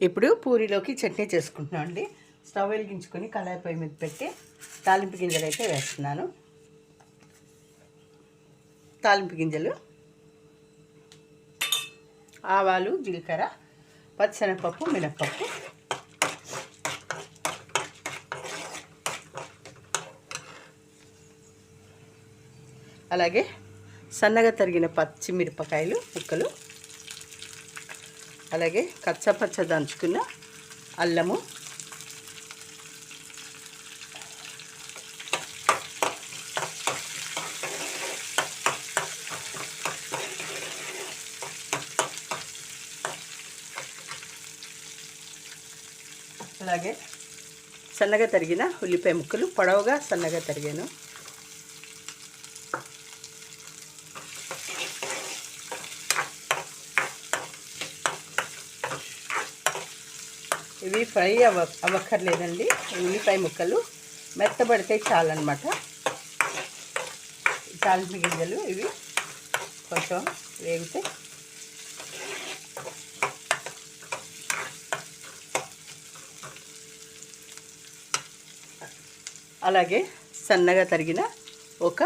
ఇప్పుడు పూరీలోకి చట్నీ చేసుకుంటున్నాం అండి. స్టవ్ వెలిగించుకొని కళాయి పొయ్యి మీద పెట్టి తాలింపు గింజలు అయితే వేస్తున్నాను. తాలింపు గింజలు, ఆవాలు, జీలకర్ర, పచ్చిశనగపప్పు, మినప్పప్పు, అలాగే సన్నగా తరిగిన పచ్చిమిరపకాయలు ముక్కలు, అలాగే కచ్చపచ్చ దంచుకున్న అల్లము, అలాగే సన్నగా తరిగిన ఉల్లిపాయ ముక్కలు, పొడవుగా సన్నగా తరిగాను. ఇవి ఫ్రై అవ్వక్కర్లేదండి. ఉల్లిపాయ ముక్కలు మెత్తబడితే చాలన్నమాట. తాలింపు గింజలు ఇవి కొంచెం వేగితే అలాగే సన్నగా తరిగిన ఒక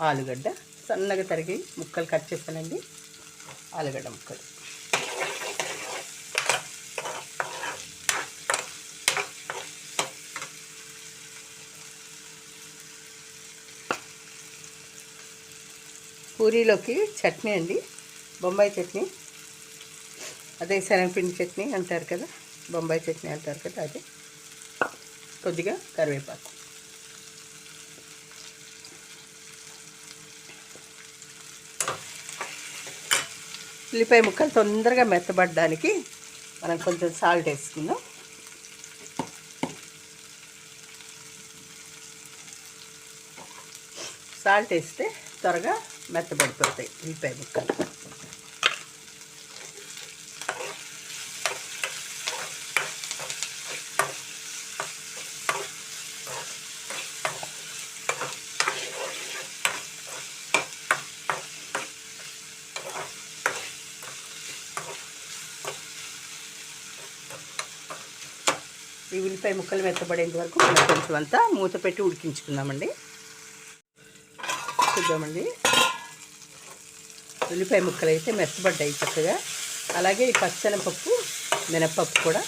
ఆలుగడ్డ, సన్నగా తరిగి ముక్కలు కట్ చేస్తానండి. ఆలుగడ్డ ముక్కలు, పూరీలోకి చట్నీ అండి, బొంబాయి చట్నీ, అదే శనగపిండి చట్నీ అంటారు కదా, బొంబాయి చట్నీ అంటారు కదా, అదే. కొద్దిగా కరివేపాకు, ఉల్లిపాయ ముక్కలు తొందరగా మెత్తబడడానికి మనం కొంచెం సాల్ట్ వేసుకుందాం. సాల్ట్ వేస్తే త్వరగా మెత్తబడిపోతాయి ఉల్లిపాయ ముక్కలు. ఈ ఉల్లిపాయ ముక్కలు మెత్తబడేంత వరకు మనం కొంచెం అంతా మూత పెట్టి ఉడికించుకుందామండి. చూద్దామండి, ఉల్లిపాయ ముక్కలు అయితే మెత్తబడ్డాయి చక్కగా. అలాగే ఈ పచ్చనపప్పు, మినపప్పు కూడా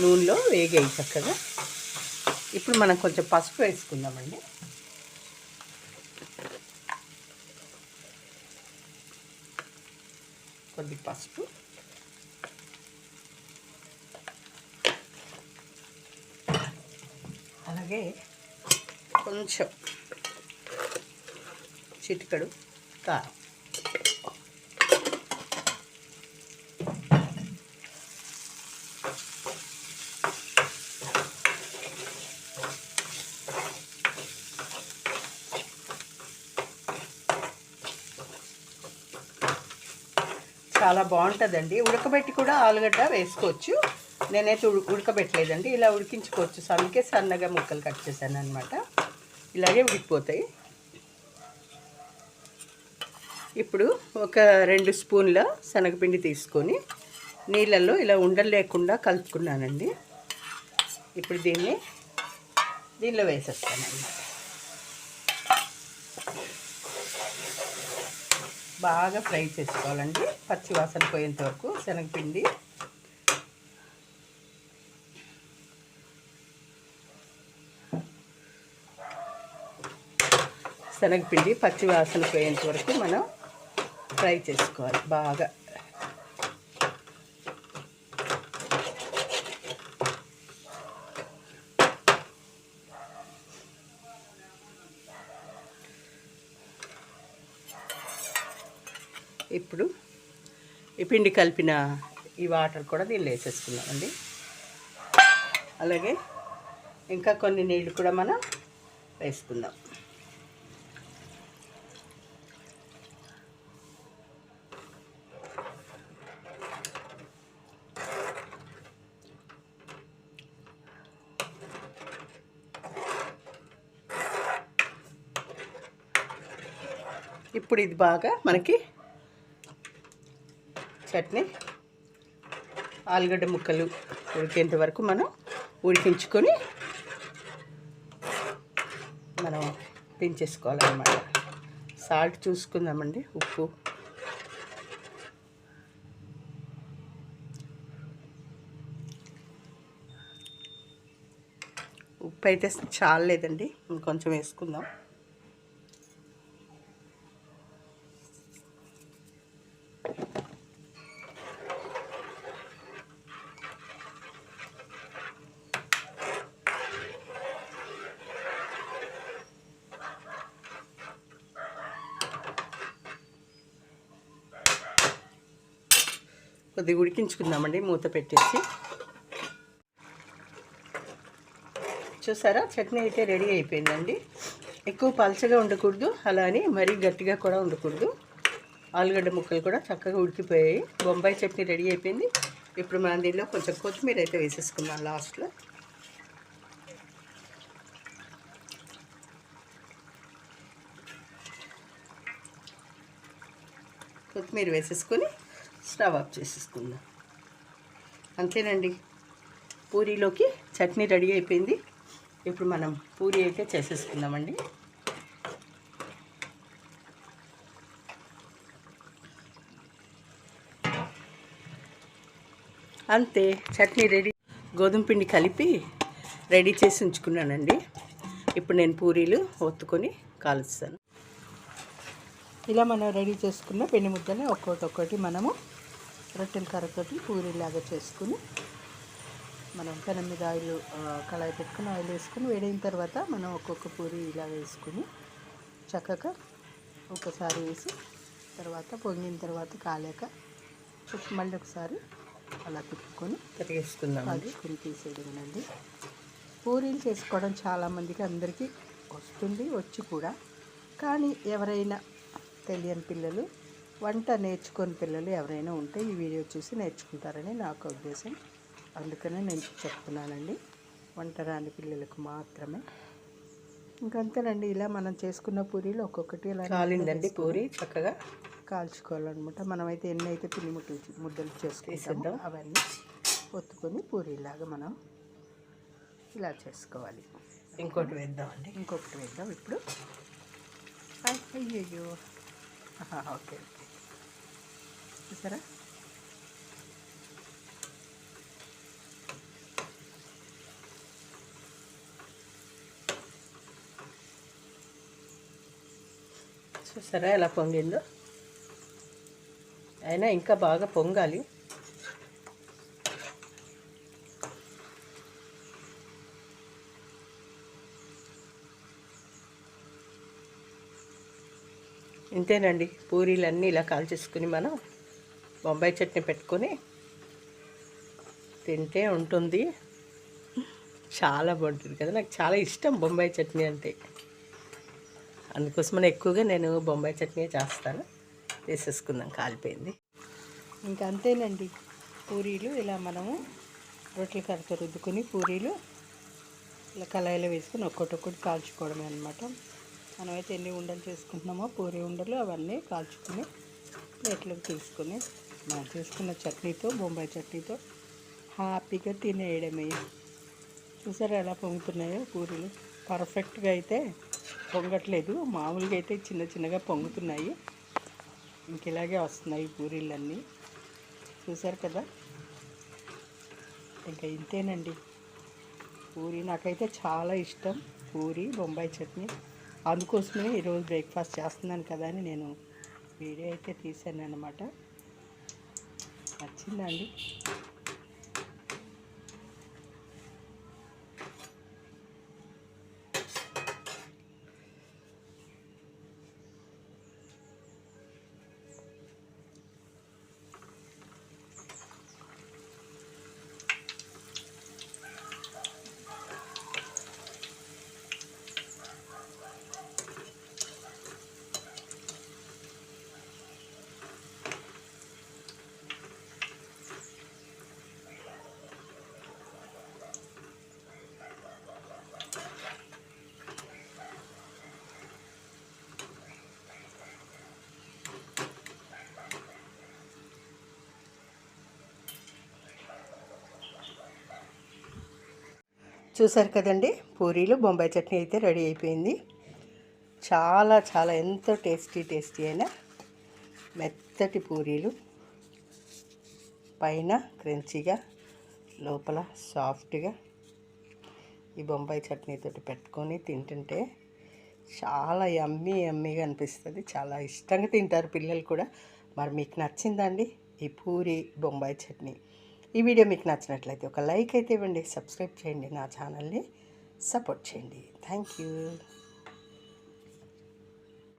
నూనెలో వేగాయి చక్కగా. ఇప్పుడు మనం కొంచెం పసుపు వేసుకుందామండి. కొద్ది పసుపు, అలాగే కొంచెం చిటికెడు కారం, చాలా బాగుంటుందండి. ఉడకబెట్టి కూడా ఆలుగడ్డ వేసుకోవచ్చు. నేనైతే ఉడకబెట్టలేదండి, ఇలా ఉడికించుకోవచ్చు. అందుకే సన్నగా ముక్కలు కట్ చేశాను అనమాట. ఇలాగే ఉడికిపోతాయి. ఇప్పుడు ఒక 2 స్పూన్ల శనగపిండి తీసుకొని నీళ్ళల్లో ఇలా ఉండలు లేకుండా కలుపుకున్నానండి. ఇప్పుడు దీనిలో వేసేస్తానండి. బాగా ఫ్రై చేసుకోవాలండి, పచ్చి వాసన పోయేంత వరకు. శనగపిండి పచ్చి వాసన పోయేంత వరకు మనం ఫ్రై చేసుకోవాలి బాగా. ఇప్పుడు ఈ పిండి కలిపిన ఈ వాటర్ కూడా దీనిలో వేసేసుకున్నామండి. అలాగే ఇంకా కొన్ని నీళ్ళు కూడా మనం వేసుకుందాం. ఇప్పుడు ఇది బాగా మనకి చట్నీ ఆలుగడ్డ ముక్కలు ఉడికేంత వరకు మనం ఉడికించుకొని మనం దించేసుకోవాలన్నమాట. సాల్ట్ చూసుకుందామండి, ఉప్పు. ఉప్పు అయితే చాలేదండి, ఇంకొంచెం వేసుకుందాం. కొద్దిగా ఉడికించుకుందామండి మూత పెట్టేసి. చూసారా, చట్నీ అయితే రెడీ అయిపోయిందండి. ఎక్కువ పలచగా ఉండకూడదు, అలా అని మరీ గట్టిగా కూడా ఉండకూడదు. ఆలుగడ్డ ముక్కలు కూడా చక్కగా ఉడికిపోయాయి. బొంబాయి చట్నీ రెడీ అయిపోయింది. ఇప్పుడు మనం దీనిలో కొంచెం కొత్తిమీర అయితే వేసేసుకుందాం లాస్ట్లో. కొత్తిమీర వేసేసుకొని స్టవ్ ఆఫ్ చేసేసుకుందాం. అంతేనండి, పూరీలోకి చట్నీ రెడీ అయిపోయింది. ఇప్పుడు మనం పూరీ అయితే చేసేసుకుందామండి. అంతే, చట్నీ రెడీ. గోధుమ పిండి కలిపి రెడీ చేసి ఉంచుకున్నానండి. ఇప్పుడు నేను పూరీలు ఒత్తుకొని కాలుస్తాను. ఇలా మనం రెడీ చేసుకున్న పిండి ముద్దని ఒక్కొక్కటి మనము రొట్టెల కర్రతోటి పూరీలాగా చేసుకుని, మనం పెనం మీద ఆయిల్ కళాయి పెట్టుకుని ఆయిల్ వేసుకుని వేడైన తర్వాత మనం ఒక్కొక్క పూరీ ఇలా వేసుకుని చక్కగా ఒకసారి వేసి, తర్వాత పొంగిన తర్వాత కాలేక మళ్ళీ ఒకసారి అలా తిప్పుకొని కాల్చుకొని తీసేయడమేనండి. పూరీలు చేసుకోవడం చాలామందికి అందరికీ వస్తుంది, వచ్చి కూడా. కానీ ఎవరైనా తెలియని పిల్లలు, వంట నేర్చుకొని పిల్లలు ఎవరైనా ఉంటే ఈ వీడియో చూసి నేర్చుకుంటారని నాకు ఉద్దేశం. అందుకనే నేను చెప్తున్నానండి, వంట రాని పిల్లలకు మాత్రమే. ఇంకంతేనండి, ఇలా మనం చేసుకున్న పూరీలు ఒక్కొక్కటి ఇలా కాలిందండి. పూరి చక్కగా కాల్చుకోవాలన్నమాట. మనమైతే ఎన్ని అయితే పిండి ముద్దలు చేసుకుంటామో అవన్నీ ఒత్తుకొని పూరీలాగా మనం ఇలా చేసుకోవాలి. ఇంకొకటి వేద్దాం ఇప్పుడు. అయ్యో, ఓకే, చూసారా? చూసారా ఎలా పొంగిందో? అయినా ఇంకా బాగా పొంగాలి. ఇంతేనండి, పూరీలన్నీ ఇలా కాల్చేసుకుని మనం బొంబాయి చట్నీ పెట్టుకొని తింటే ఉంటుంది. చాలా బాగుంటుంది కదా, నాకు చాలా ఇష్టం బొంబాయి చట్నీ అంటే. అందుకోసమని ఎక్కువగా నేను బొంబాయి చట్నీ చేస్తాను. వేసేసుకుందాం, కాలిపోయింది. ఇంకా అంతేనండి, పూరీలు ఇలా మనము రొట్టెల కర్రతో రుద్దుకొని పూరీలు ఇలా కళాయిలో వేసుకొని ఒక్కొక్కటి కాల్చుకోవడమే అనమాట. మనమైతే ఎన్ని ఉండలు చేసుకుంటున్నామో పూరీ ఉండలు అవన్నీ కాల్చుకొని ప్లేట్లోకి తీసుకొని మనం చేసుకున్న చట్నీతో, బొంబాయి చట్నీతో హ్యాపీగా తినేయడమే. చూసారా ఎలా పొంగుతున్నాయో పూరీలు? పర్ఫెక్ట్గా అయితే పొంగట్లేదు, మామూలుగా అయితే చిన్న చిన్నగా పొంగుతున్నాయి. ఇంక ఇలాగే వస్తున్నాయి పూరీలన్నీ. చూసారు కదా? ఇంకా ఇంతేనండి, పూరీ నాకైతే చాలా ఇష్టం. పూరీ బొంబాయి చట్నీ. అందుకోసమే ఈరోజు బ్రేక్ఫాస్ట్ చేస్తున్నాను కదా అని నేను వీడియో అయితే తీసాను అన్నమాట. నచ్చిందండి. చూసారు కదండి, పూరీలు బొంబాయి చట్నీ అయితే రెడీ అయిపోయింది. చాలా చాలా ఎంతో టేస్టీ అయిన మెత్తటి పూరీలు, పైన క్రంచీగా లోపల సాఫ్ట్గా ఈ బొంబాయి చట్నీతో పెట్టుకొని తింటుంటే చాలా యమ్మీగా అనిపిస్తుంది. చాలా ఇష్టంగా తింటారు పిల్లలు కూడా. మరి మీకు నచ్చిందండి ఈ పూరి బొంబాయి చట్నీ? ఈ వీడియో మీకు నచ్చినట్లయితే ఒక లైక్ అయితే ఇవ్వండి, సబ్స్క్రైబ్ చేయండి, నా ఛానల్ని సపోర్ట్ చేయండి. Thank you.